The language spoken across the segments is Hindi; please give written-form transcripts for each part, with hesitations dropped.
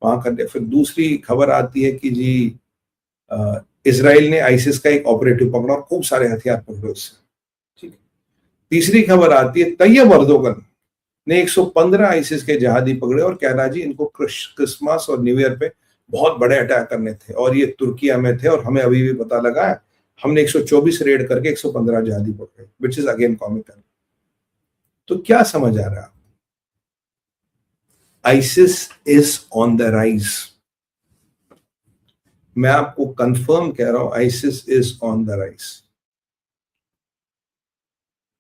वहां कर दिया। फिर दूसरी खबर आती है कि जी इजराइल ने आईसिस का एक ऑपरेटिव पकड़ा और खूब सारे हथियार पकड़े उससे, ठीक है। तीसरी खबर आती है तैयब अर्दोगन ने 115 आईसिस के जहादी पकड़े और कह रहा जी इनको क्रिसमस और न्यू ईयर पे बहुत बड़े अटैक करने थे और ये तुर्किया में थे और हमें अभी भी पता लगा है, हमने 124 रेड करके 115 जहादी पकड़े, विच इज अगेन कॉमिकल। तो क्या समझ आ रहा है? ISIS is on the rise. मैं आपको कंफर्म कह रहा हूं, ISIS is on the rise.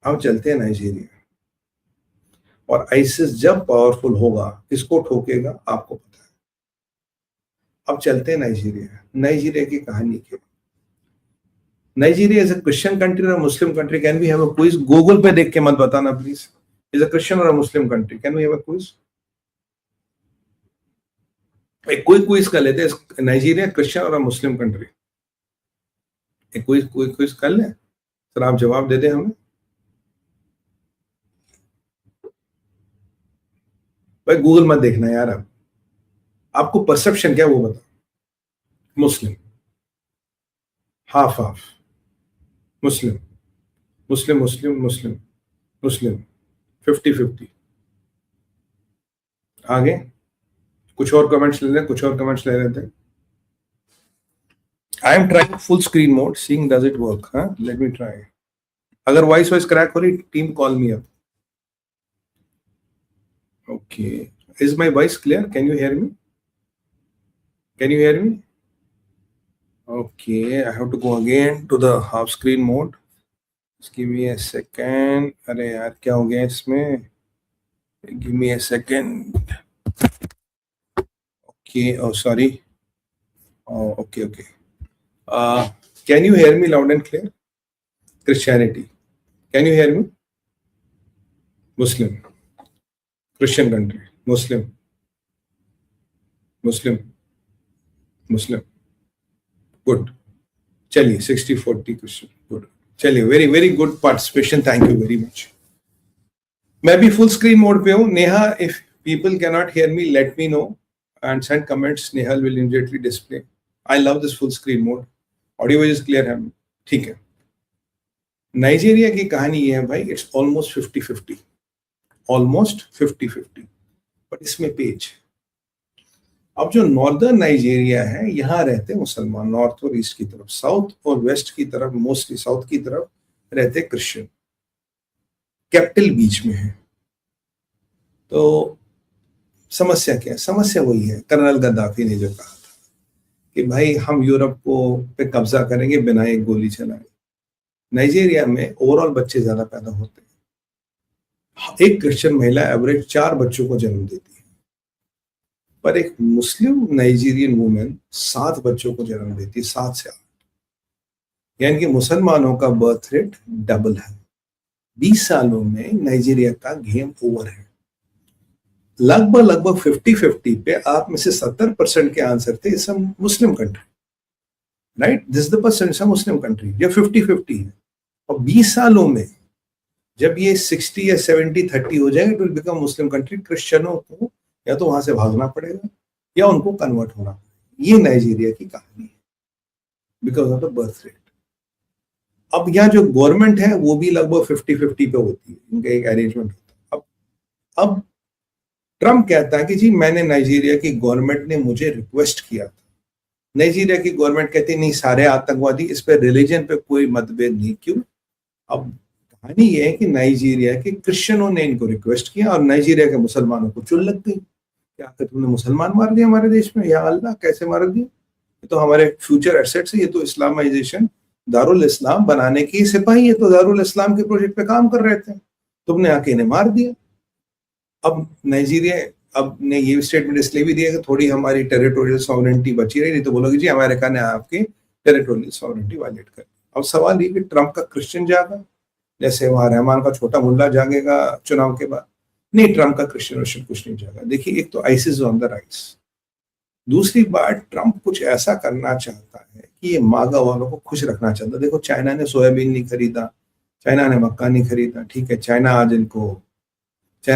हम चलते हैं नाइजीरिया, और आईसिस जब पावरफुल होगा किसको ठोकेगा आपको पता है। अब चलते हैं नाइजीरिया। नाइजीरिया की कहानी क्या? Nigeria is a Christian country और Muslim country? Can we have a quiz? Google पे देख के मत बताना प्लीज। इज अ क्रिश्चियन और a Muslim country? Can we have a quiz? एक कोई क्विज कर लेते हैं। नाइजीरिया क्रिश्चियन और अ मुस्लिम कंट्री? एक कोई क्विज कर ले सर, आप जवाब दे दें हमें। भाई गूगल मत देखना यार। आप आपको परसेप्शन क्या वो बता। मुस्लिम, हाफ हाफ, मुस्लिम मुस्लिम मुस्लिम मुस्लिम मुस्लिम, 50-50। आगे कुछ और कमेंट्स ले लें, कुछ और कमेंट्स ले लेते हैं। I am trying full screen mode, seeing does it work? हाँ, लेट मी ट्राई। अगर वॉइस क्रैक हो रही, team call me up. Okay, is my voice clear? Can you hear me? Can you hear me? Okay, I have to go again to the half screen mode. Give me a second. अरे यार क्या हो गया इसमें? Give me a second. Okay, oh sorry. Oh, okay. Can you hear me loud and clear? Christianity. Can you hear me? Muslim. Christian country. Muslim. Muslim. Muslim. Good. चलिए 60-40 Christian. Good. चलिए, very very good participation, thank you very much. मैं भी फुल स्क्रीन मोड पे हूँ। Neha, if people can not hear me let me know and send comments. Neha will immediately display. I love this full screen mode. Audio is clear है? ठीक है। नाइजीरिया की कहानी ये है भाई, इट्स ऑलमोस्ट 50-50, ऑलमोस्ट 50-50, बट इसमें पेज। अब जो नॉर्दर्न नाइजीरिया है, यहाँ रहते मुसलमान, नॉर्थ और ईस्ट की तरफ। साउथ और वेस्ट की तरफ, मोस्टली साउथ की तरफ रहते क्रिश्चियन। कैपिटल बीच में है। तो समस्या क्या है? समस्या वही है, कर्नल गद्दाफी ने जो कहा था कि भाई हम यूरोप को पे कब्जा करेंगे बिना एक गोली चलाए। नाइजीरिया में ओवरऑल बच्चे ज्यादा पैदा होते हैं। एक क्रिश्चियन महिला एवरेज 4 बच्चों को जन्म देती है, पर एक मुस्लिम नाइजीरियन वुमेन 7 बच्चों को जन्म देती है, 7 से 8। यानी कि मुसलमानों का बर्थ रेट डबल है। 20 सालों में नाइजीरिया का गेम ओवर है। लगभग 50-50 पे आप में से 70% के आंसर थे it's a Muslim country, right? This the percent it's a Muslim country. जब 50-50 है और 20 सालों में जब ये 60 या 70-30 हो जाएगा, it will become Muslim country. क्रिश्चियनों को या तो वहां से भागना पड़ेगा या उनको कन्वर्ट होना पड़ेगा। ये नाइजीरिया की कहानी है, because of the birth rate. अब यहाँ जो गवर्नमेंट है वो भी लगभग 50-50 पे होती है, इनका एक अरेंजमेंट होता है। अब ट्रम्प कहता है कि जी मैंने नाइजीरिया की गवर्नमेंट ने मुझे रिक्वेस्ट किया था। नाइजीरिया की गवर्नमेंट कहती नहीं, सारे आतंकवादी, इस पे रिलीजन पे कोई मतभेद नहीं। क्यों? अब कहानी ये है कि नाइजीरिया के क्रिश्चियनों ने इनको रिक्वेस्ट किया और नाइजीरिया के मुसलमानों को चुल लग गई। क्या तुमने मुसलमान मार दिया हमारे देश में? या अल्लाह, कैसे मार दिया? ये तो हमारे फ्यूचर एसेट्स है, ये तो इस्लामाइजेशन, दारुल इस्लाम बनाने की सिपाही है, तो दारुल इस्लाम के प्रोजेक्ट पे काम कर रहे थे, तुमने आके इन्हें मार दिया। अब नाइजीरिया अब ने ये स्टेटमेंट इसलिए भी दिया कि थोड़ी हमारी टेरिटोरियल सॉवरेनिटी बची रही, नहीं तो बोलोगे जी अमेरिका ने आपकी टेरिटोरियल सॉवरेनिटी वायलेट कर। अब सवाल ये कि ट्रम्प का क्रिश्चियन जागा, जैसे वहां रहमान का छोटा मुल्ला जागेगा चुनाव के बाद? नहीं, ट्रम्प का क्रिश्चियन कुछ नहीं जागा। देखिए, एक तो आइसिस ऑन द राइज, दूसरी बात ट्रम्प कुछ ऐसा करना चाहता है कि ये मागा वालों को खुश रखना चाहता है। देखो, चाइना ने सोयाबीन नहीं खरीदा, चाइना ने मक्का नहीं खरीदा, ठीक है, चाइना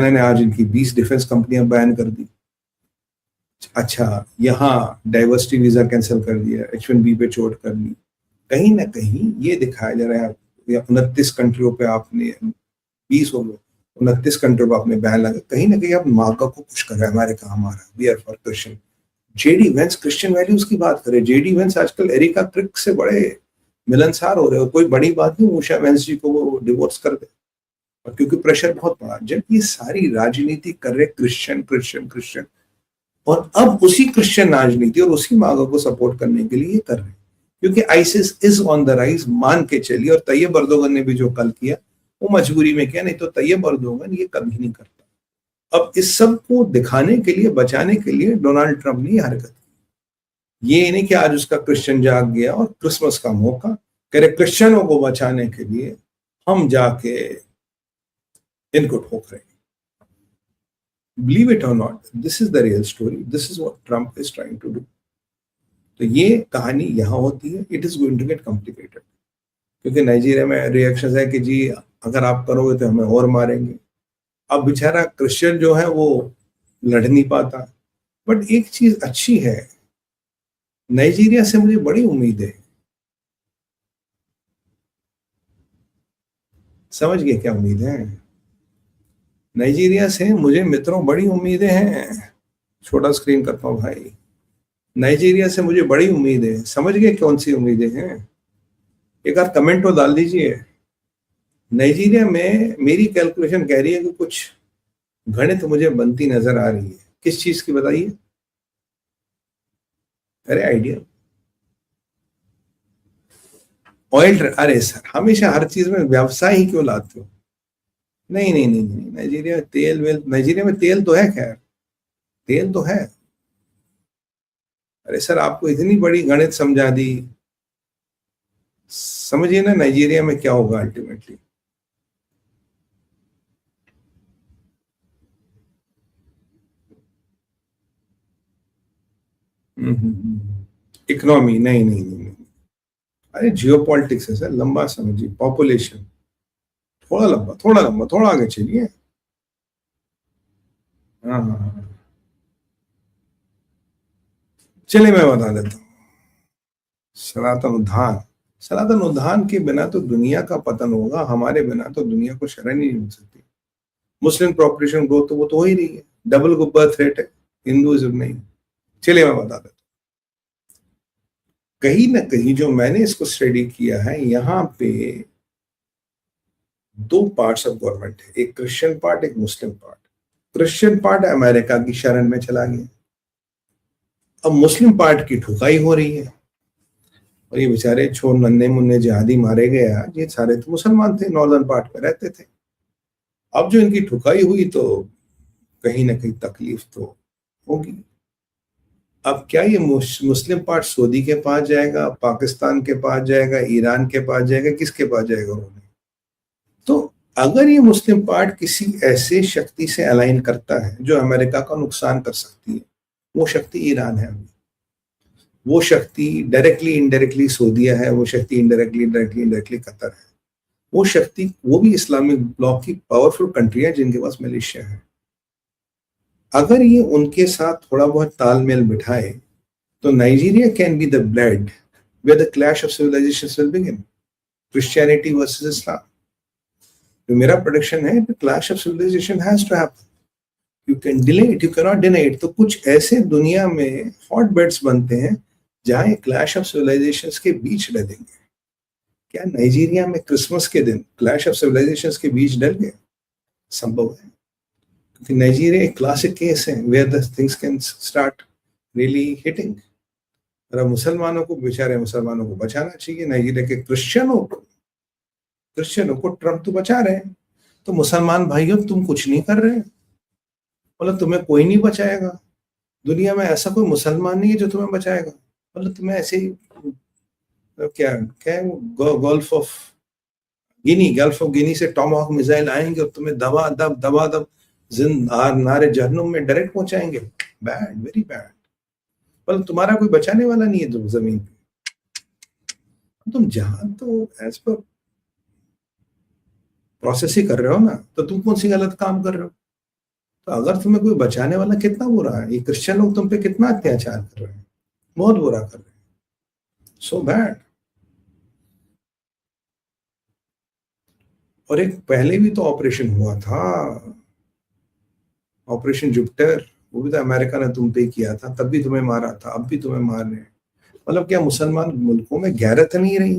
ने आज इनकी 20 डिफेंस कंपनियां बैन कर दी। अच्छा, यहाँ डाइवर्सिटी वीजा कैंसिल कर दिया, H1B पे चोट कर ली, कहीं ना कहीं ये दिखाया जा रहा है, 29 कंट्रियों पे आपने 20 हो गए, 29 कंट्रियों पे आपने बैन लगा, कहीं ना कहीं आप मार्का को पुश कर रहे हैं, हमारे काम आ रहा है, we are for Christian. JD Vance Christian values की बात करें, जेडी वेंस आजकल एरिका क्रिक से बड़े मिलनसार हो रहे हो, कोई बड़ी बात नहीं उषा वेंस जी को वो डिवोर्स कर दे, और क्योंकि प्रेशर बहुत बड़ा, जब ये सारी राजनीति कर रहे क्रिश्चियन क्रिश्चियन क्रिश्चियन, और अब उसी क्रिश्चियन राजनीति और उसी मांगों को सपोर्ट करने के लिए कर रहे हैं, क्योंकि ISIS is on the rise, मान के चलिए, और तैयब अर्दोगन ने भी जो कल किया वो मजबूरी में किया, नहीं तो तैयब अर्दोगन ये कभी नहीं करता। अब इस सब को दिखाने के लिए, बचाने के लिए डोनाल्ड ट्रंप ने ये हरकत की। ये नहीं कि आज उसका क्रिश्चियन जाग गया और क्रिसमस का मौका कह रहे क्रिश्चियनों को बचाने के लिए हम जाके इनको ठोक रहे हैं। Believe it or not, this is the real story. This is what Trump is trying to do. तो ये कहानी यहाँ होती है, it is going to get complicated, क्योंकि नाइजीरिया में रिएक्शन है कि जी अगर आप करोगे तो हमें और मारेंगे। अब बेचारा क्रिश्चियन जो है वो लड़ नहीं पाता, बट एक चीज अच्छी है, नाइजीरिया से मुझे बड़ी उम्मीद है। समझ गए क्या उम्मीद है? नाइजीरिया से मुझे मित्रों बड़ी उम्मीदें हैं। छोटा स्क्रीन करता हूँ भाई। नाइजीरिया से मुझे बड़ी उम्मीद है। समझ गए कौन सी उम्मीदें हैं? एक बार कमेंट तो डाल दीजिए। नाइजीरिया में मेरी कैलकुलेशन कह रही है कि कुछ गणित मुझे बनती नजर आ रही है। किस चीज की बताइए? अरे आइडिया, ऑयल। अरे सर हमेशा हर चीज में व्यवसाय ही क्यों लाते हो? नहीं नहीं नहीं नहीं, नाइजीरिया में तेल वेल, नाइजीरिया में तेल तो है, खैर तेल तो है। अरे सर आपको इतनी बड़ी गणित समझा दी, समझिए ना नाइजीरिया में क्या होगा अल्टीमेटली। इकोनॉमी नहीं नहीं नहीं नहीं, अरे जियो पॉलिटिक्स है सर, लंबा समझिए। पॉपुलेशन थोड़ा लंबा, थोड़ा लंबा, थोड़ा आगे चलिए। हाँ हाँ हाँ, चलिए मैं बता देता हूँ। सनातन उद्धार, सनातन उद्धार के बिना तो दुनिया का पतन होगा, हमारे बिना तो दुनिया को शरण ही नहीं मिल सकती। मुस्लिम पॉपुलेशन ग्रोथ तो वो तो हो ही रही है, डबल बर्थ रेट है, हिंदुइज्म नहीं। चलिए मैं बता देता हूँ। कहीं ना कहीं जो मैंने इसको स्टडी किया है, यहाँ पे दो पार्ट्स ऑफ गवर्नमेंट है, एक क्रिश्चियन पार्ट, एक मुस्लिम पार्ट। क्रिश्चियन पार्ट अमेरिका की शरण में चला गया, अब मुस्लिम पार्ट की ठुकाई हो रही है, और ये बेचारे छोर नन्हे मुन्ने जिहादी मारे गए आज, ये सारे तो मुसलमान थे, नॉर्दर्न पार्ट में रहते थे। अब जो इनकी ठुकाई हुई तो कहीं ना कहीं तकलीफ तो होगी। अब क्या ये मुस्लिम पार्ट सऊदी के पास जाएगा, पाकिस्तान के पास जाएगा, ईरान के पास जाएगा, किसके पास जाएगा उन्होंने? तो अगर ये मुस्लिम पार्ट किसी ऐसे शक्ति से अलाइन करता है जो अमेरिका का नुकसान कर सकती है, वो शक्ति ईरान है, वो शक्ति डायरेक्टली इनडायरेक्टली सऊदीया है, वो शक्ति इनडायरेक्टली कतर है, वो शक्ति, वो भी इस्लामिक ब्लॉक की पावरफुल कंट्री है जिनके पास मलेशिया है। अगर ये उनके साथ थोड़ा बहुत तालमेल बिठाए तो Nigeria can be the blade where the clash of civilizations will begin, Christianity versus Islam. तो मेरा प्रोडिक्शन है कि clash of civilization has to happen, you can delay it, you can not deny it. तो कुछ ऐसे दुनिया में हॉट बेड्स बनते हैं जहां ये क्लैश ऑफ सिविलाइजेशंस के बीच डलेंगे। क्या नाइजीरिया में क्रिसमस के दिन क्लैश ऑफ सिविलाइजेशंस के बीच डल गए? संभव है, क्योंकि नाइजीरिया एक क्लासिक केस है where the things can start really hitting. और मुसलमानों को, बेचारे मुसलमानों को बचाना चाहिए, नाइजीरिया के क्रिश्चियनों को ट्रम्प तो बचा रहे हैं, तो मुसलमान भाइयों तुम कुछ नहीं कर रहे, मतलब तुम्हें कोई नहीं बचाएगा। दुनिया में ऐसा कोई मुसलमान नहीं है जो तुम्हें बचाएगा, मतलब तुम्हें ऐसे ही क्या क्या गल्फ ऑफ गिनी से टॉमहॉक मिसाइल आएंगे और तुम्हें दबा दब नारे जहन्नुम में डायरेक्ट पहुंचाएंगे। Bad, very bad. मतलब तुम्हारा कोई बचाने वाला नहीं है तुम जमीन पे। तुम जहां तो एज पर प्रोसेस ही कर रहे हो ना, तो तुम कौन सी गलत काम कर रहे हो? तो अगर तुम्हें कोई बचाने वाला, कितना बुरा है, ये क्रिश्चियन लोग तुम पे कितना अत्याचार कर रहे हैं, बहुत बुरा कर रहे हैं, सो बैड। और एक पहले भी तो ऑपरेशन हुआ था, ऑपरेशन जुपिटर, वो भी तो अमेरिका ने तुम पे किया था, तब भी तुम्हें मारा था, अब भी तुम्हें मार रहे हैं। मतलब क्या मुसलमान मुल्कों में गैरत नहीं रही?